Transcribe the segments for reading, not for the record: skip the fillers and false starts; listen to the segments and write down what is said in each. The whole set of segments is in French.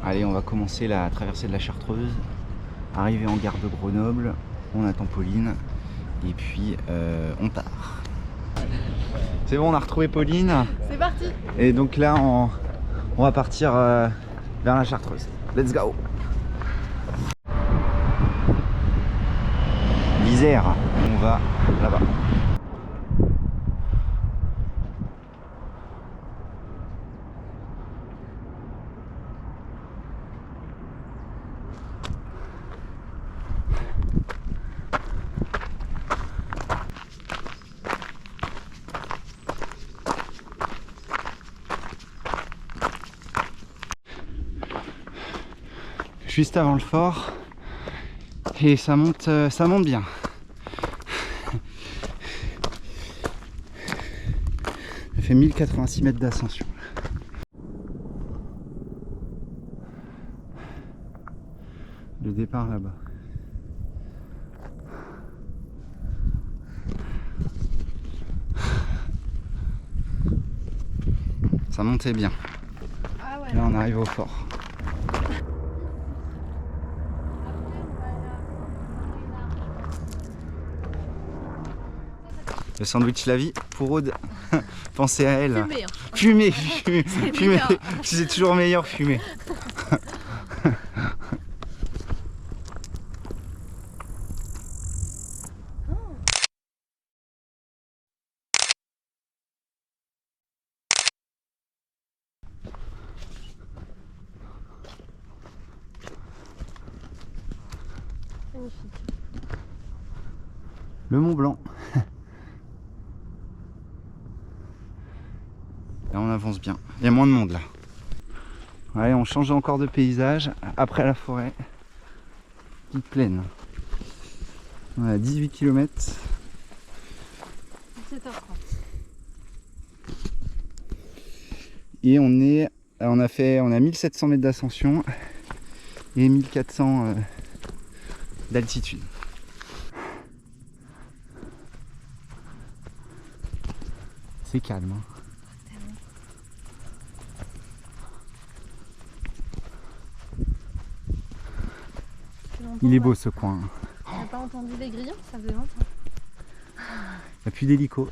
Allez, on va commencer la traversée de la Chartreuse. Arrivé en gare de Grenoble, on attend Pauline et puis on part. C'est bon, on a retrouvé Pauline. C'est parti. Et donc là, on va partir vers la Chartreuse. Let's go. L'Isère, on va là-bas. Juste avant le fort et ça monte bien. Ça fait 1086 mètres d'ascension. Le départ là-bas. Ça montait bien. Ah ouais. Là on arrive au fort. Le sandwich la vie pour Aude. Pensez à elle. Fumé, hein. Fumer, fumer. meilleur. C'est toujours meilleur fumer. Magnifique. Le Mont Blanc. Là on avance bien. Il y a moins de monde là. Allez, on change encore de paysage. Après la forêt. Petite plaine. On a 18 km. 17h30. Et on a 1700 mètres d'ascension et 1400 d'altitude. C'est calme. Hein. Il est beau ce coin. On n'a pas entendu les grillons, ça faisait longtemps. Il n'y a plus d'hélico.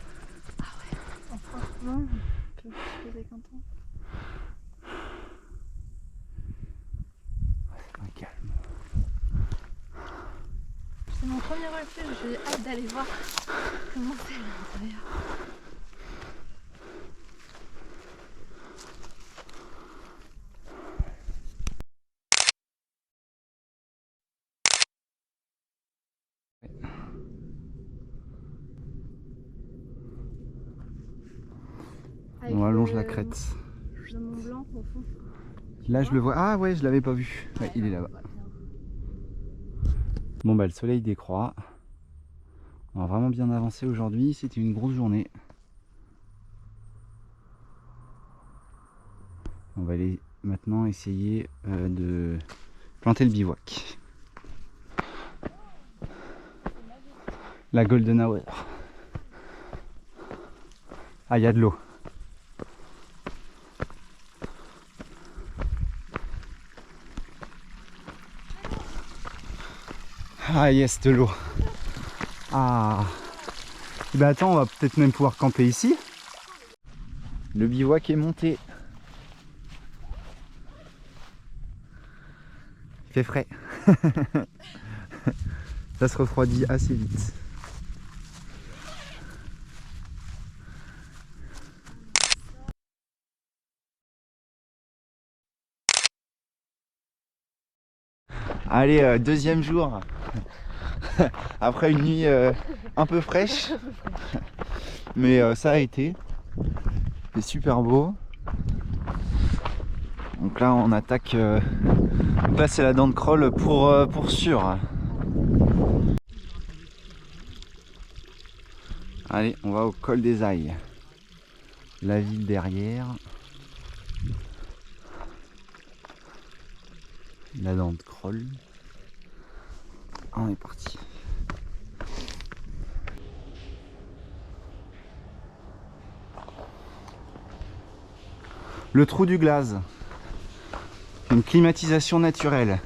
Ah ouais. Franchement, on peut se poser content. C'est un calme. C'est mon premier refuge, j'ai hâte d'aller voir comment c'est à l'intérieur. On allonge la crête. Le Mont Blanc au fond. Là je le vois. Ah ouais, je l'avais pas vu. Ouais, il est là-bas. Bon bah le soleil décroît. On a vraiment bien avancé aujourd'hui. C'était une grosse journée. On va aller maintenant essayer de planter le bivouac. La Golden Hour. Ah, il y a de l'eau. Ah yes, de l'eau. Ah. Et bah attends, on va peut-être même pouvoir camper ici. Le bivouac est monté. Il fait frais. Ça se refroidit assez vite. Allez, deuxième jour. Après une nuit un peu fraîche. Mais ça a été. C'est super beau. Donc là on attaque. Là c'est la dent de Croll pour sûr. Allez, on va au col des Ailles. La ville derrière. La dent de Croll. On est parti. Le trou du Glaz. Une climatisation naturelle.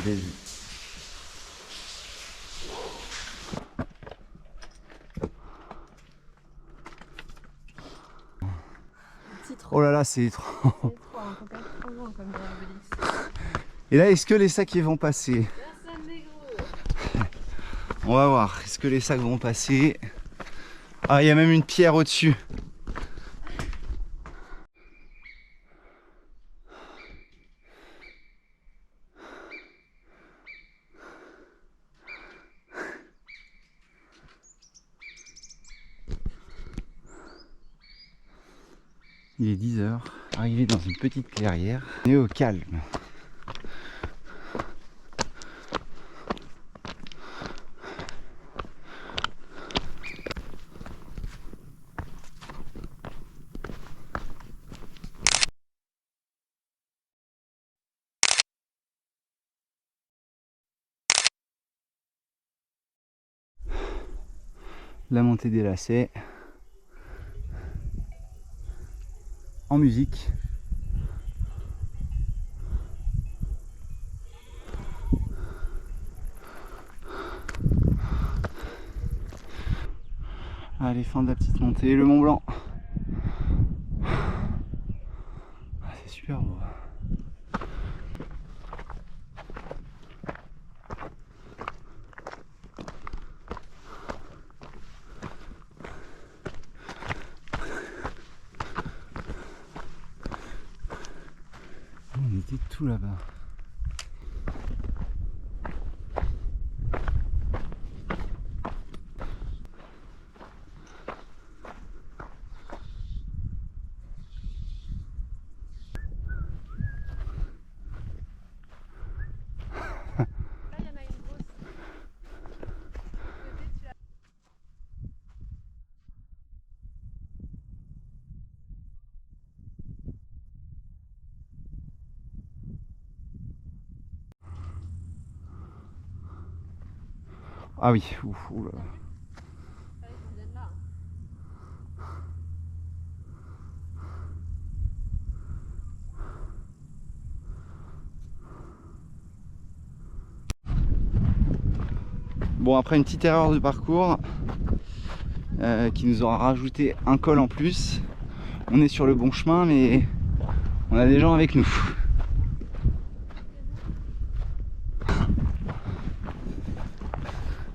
Belle vue. Oh là là, c'est trop. C'est trop, hein, faut pas être trop loin comme dans Obélix. Et là, est-ce que les sacs ils vont passer? Personne n'est gros. On va voir. Est-ce que les sacs vont passer? Ah, il y a même une pierre au-dessus. Il est 10 h. Arrivé dans une petite clairière. On est au calme. La montée des lacets. En musique. Allez, fin de la petite montée, le Mont Blanc. Ah, c'est super beau. On était tout là-bas. Là, il y en a une grosse. Ah oui, ouf, oula. Ah oui, ils viennent là. Bon, après une petite erreur de parcours qui nous aura rajouté un col en plus, on est sur le bon chemin, mais on a des gens avec nous.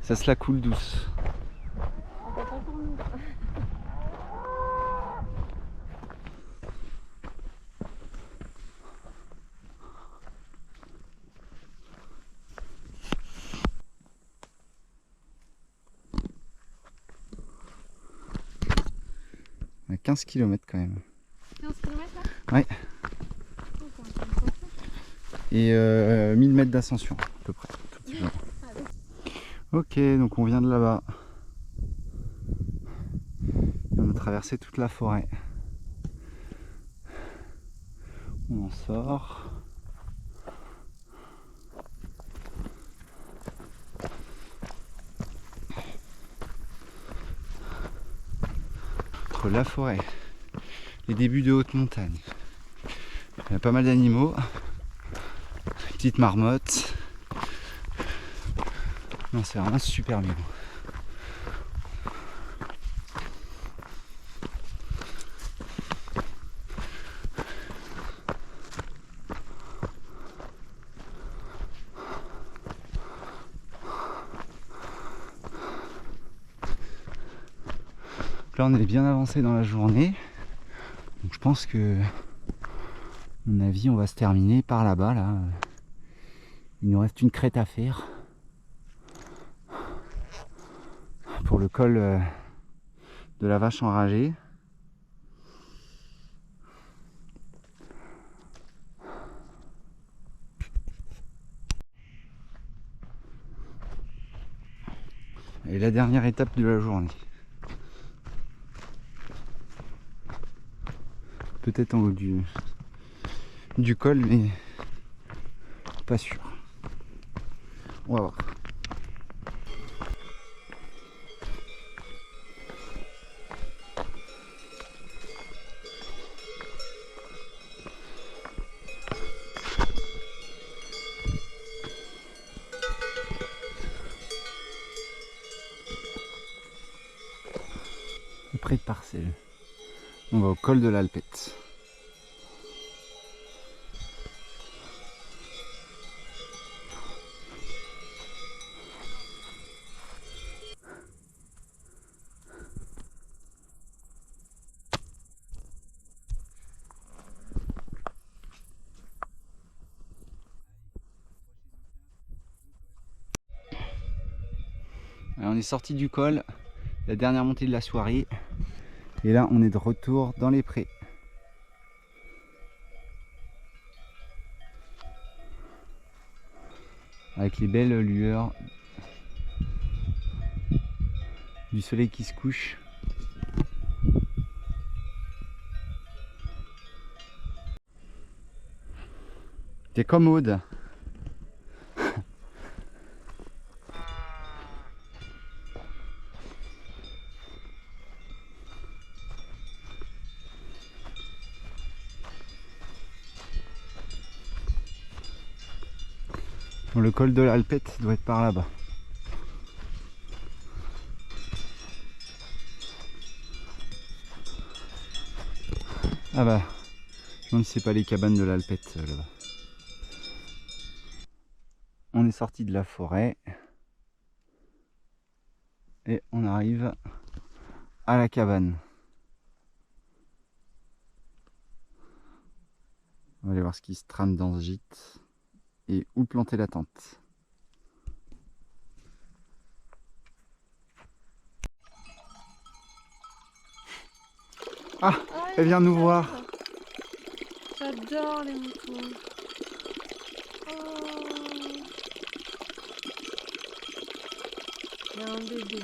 Ça se la coule douce. On peut pas pour nous. On a 15 km quand même. 15 km là? Ouais. Oh, c'est un peu intense. Et 1000 mètres d'ascension à peu près. Tout petit peu. Ok, donc on vient de là-bas. On a traversé toute la forêt. On en sort. Entre la forêt, les débuts de haute montagne, il y a pas mal d'animaux, petites marmottes. Non, c'est vraiment super bien. Là on est bien avancé dans la journée, donc je pense que à mon avis on va se terminer par là-bas là. Il nous reste une crête à faire pour le col de la Vache Enragée. Et la dernière étape de la journée. Peut-être en haut du col, mais pas sûr. On va voir. près de Parcelles. On va au col de l'Alpette. Alors on est sorti du col, la dernière montée de la soirée, et là on est de retour dans les prés. Avec les belles lueurs du soleil qui se couche. T'es comme Aude. Bon, le col de l'Alpette doit être par là-bas. Ah bah, je me demande si c'est pas les cabanes de l'Alpette là-bas. On est sorti de la forêt et on arrive à la cabane. On va aller voir ce qui se trame dans ce gîte et où planter la tente. Ah, elle vient nous voir. J'adore les moutons. Oh. Il y a un bébé.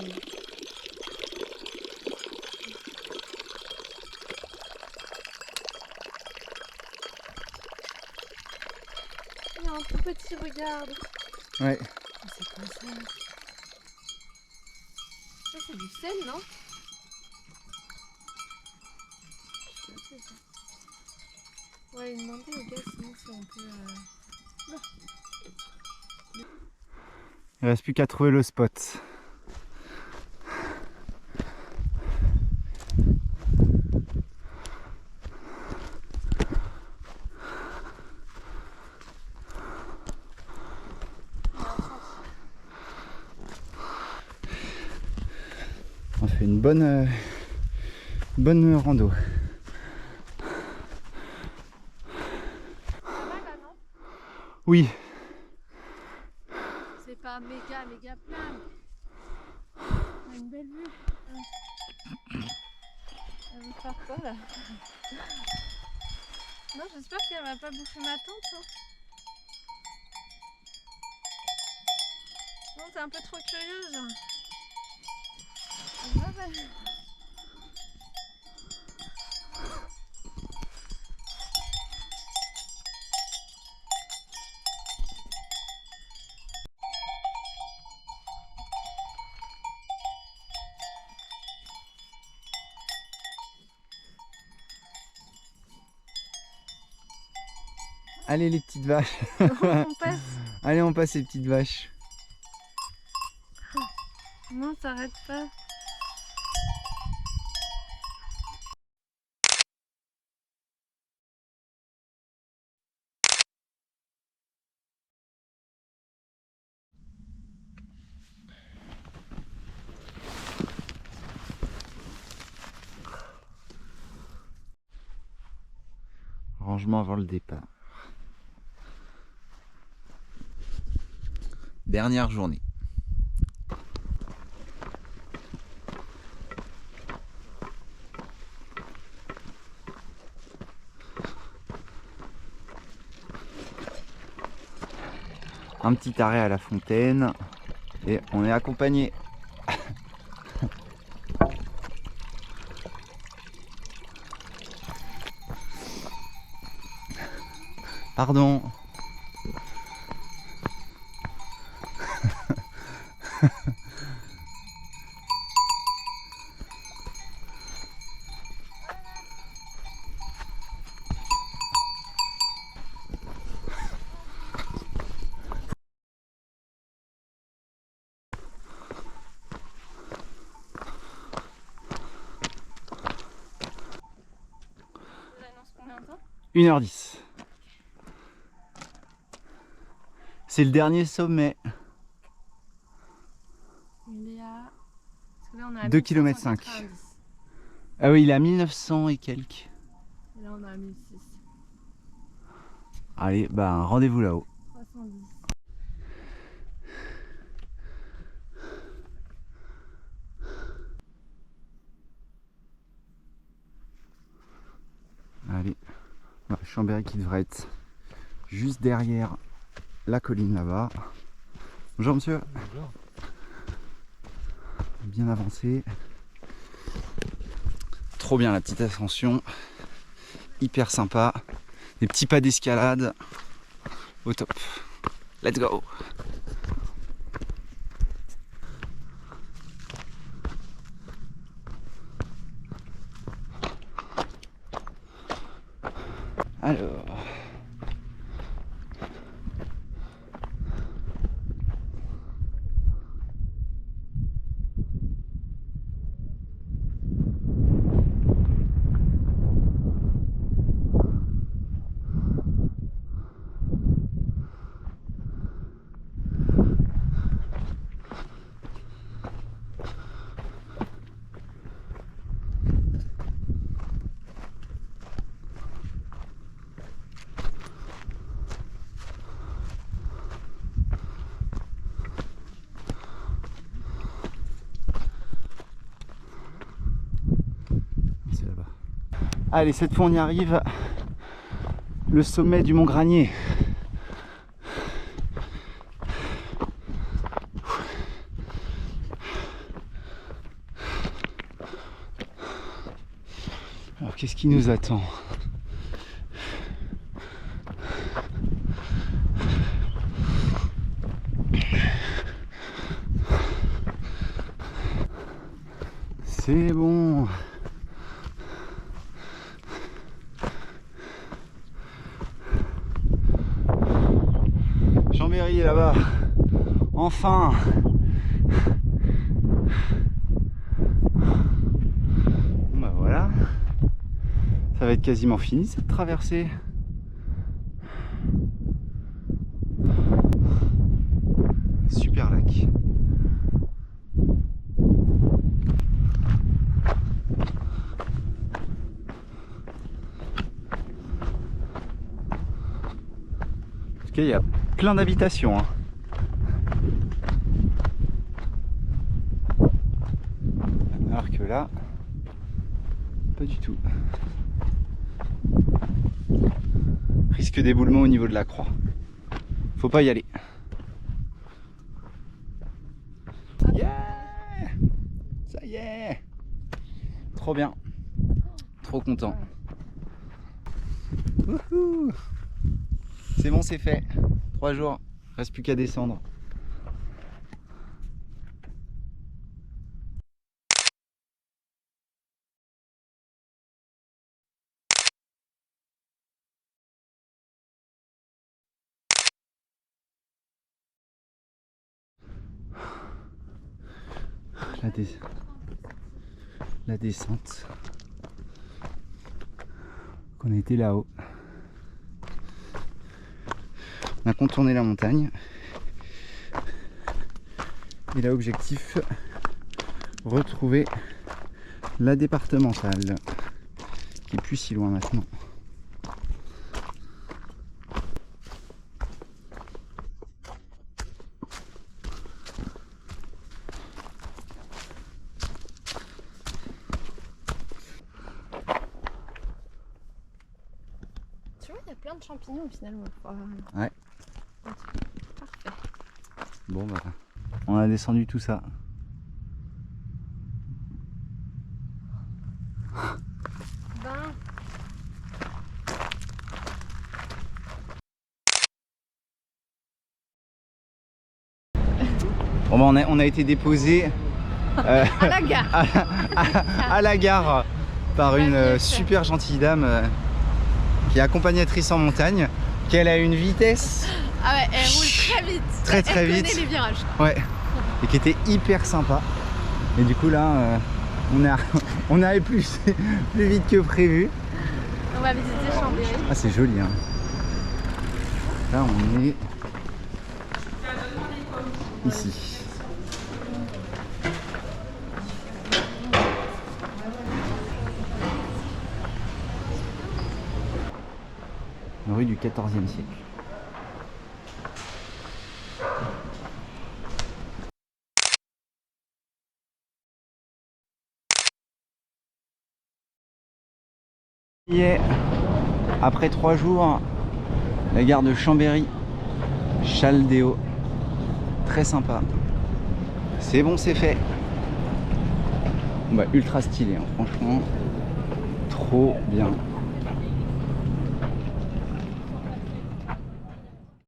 Il y a un tout petit, regarde. Ouais. Oh, c'est quoi ça? Ça c'est du sel, non? On va lui demander au gars sinon si on peut... Il reste plus qu'à trouver le spot. On fait une bonne rando. Pas mal là, non? Oui. C'est pas méga plein. On a une belle vue. Elle veut faire quoi là? Non, j'espère qu'elle va pas bouffer ma tente. Hein. Non, t'es un peu trop curieuse. Elle va, elle. Allez les petites vaches. On passe. Allez, on passe les petites vaches. Non, t'arrêtes pas. Rangement avant le départ. Dernière journée. Un petit arrêt à la fontaine et on est accompagné. Pardon. 1h10. C'est le dernier sommet. Il est à... Parce que là, on est à 2 km 5. 1590. Ah oui, il est à 1900 et quelques. Et là, on est à 1006. Allez, bah rendez-vous là-haut. 70. Allez, voilà, Chambéry qui devrait être juste derrière la colline là-bas. Bonjour monsieur. Bonjour. Bien avancé. Trop bien la petite ascension. Hyper sympa. Des petits pas d'escalade. Au top. Let's go. Alors. C'est là-bas. Allez, cette fois on y arrive. Le sommet du Mont Granier. Alors qu'est-ce qui nous attend? C'est bon. Chambéry est là-bas. Enfin. Bon bah voilà. Ça va être quasiment fini cette traversée. Super lac. En tout cas, il y a plein d'habitations. Hein. Alors que là, pas du tout. Risque d'éboulement au niveau de la croix. Faut pas y aller. Yeah! Ça y est! Trop bien. Trop content. Wouhou! C'est bon, c'est fait. 3 jours. Reste plus qu'à descendre. La descente. On était là-haut. On a contourné la montagne. Et là, objectif, retrouver la départementale, qui est plus si loin maintenant. Tu vois, il y a plein de champignons finalement. Ouais. Parfait. Bon bah, on a descendu tout ça. Ben, Bon bah, on a été déposé à la gare. à la gare par une super gentille dame qui est accompagnatrice en montagne, qu'elle a une vitesse Ah ouais, elle roule très vite. Très, très elle vite. connaît les virages. ouais, et qui était hyper sympa. Et du coup là on a allé plus vite que prévu. va visiter Chambéry. Ah, c'est joli, hein. Là, on est ici. Rue du XIVe siècle. Après 3 jours, la gare de Chambéry, Chaldéo, très sympa. C'est bon, c'est fait. Bah, ultra stylé, hein, franchement, trop bien.